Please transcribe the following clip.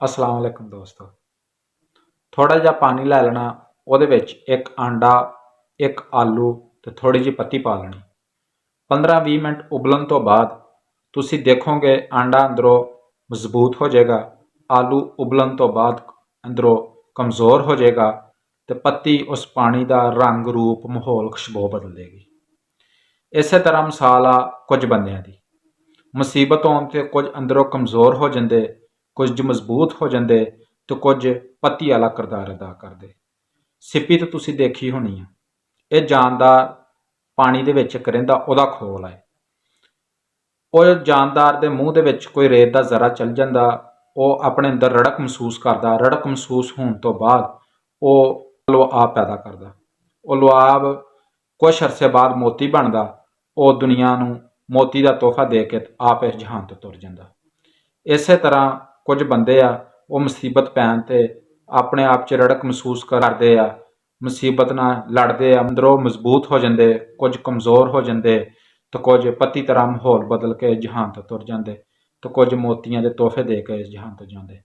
अस्सलाम वालेकुम दोस्तों। थोड़ा जिहा पानी लै लेना, ਉਹਦੇ ਵਿੱਚ एक आंडा, एक आलू ਤੇ थोड़ी जी पत्ती पा लेनी। 15-20 मिनट उबलन तो बाद ਤੁਸੀਂ ਦੇਖੋਗੇ आंडा अंदरों मजबूत हो जाएगा, आलू उबलन तो बाद अंदरों कमज़ोर हो जाएगा ਤੇ पत्ती उस पानी का रंग रूप माहौल खुशबू बदल देगी। इस तरह मिसाल आ कुछ बंदियां दी मुसीबत आउण ते कुछ अंदरों कमज़ोर हो जाते, कुछ मजबूत हो जाते तो कुछ पत्ती वाला किरदार अदा करते। सिप्पी तो तुसीं देखी होनी है, यह जानदार पानी दे विच इक रहिंदा उहदा खोल है। वह जानदार दे मूँह दे विच कोई रेत का जरा चल जाता, वह अपने अंदर रड़क महसूस करता, रड़क महसूस होने तो बाद वह लुआब पैदा करता। वह लुआब कुछ अरसे बाद मोती बनता, वह दुनिया नूं मोती का तोहफा दे के आप इस जहान तो तुर जाता। इस तरह कुछ बंदे आ वो मुसीबत पैण ते अपने आप च रड़क महसूस करते आ, मुसीबत नाल लड़ते आ, अंदरों मजबूत हो जाते, कुछ कमज़ोर हो जाते तो कुछ पत्ती तरह माहौल बदल के इस जहान तो तुर जाते तो कुछ मोतियां के तोहफे दे के इस जहान तो जाते।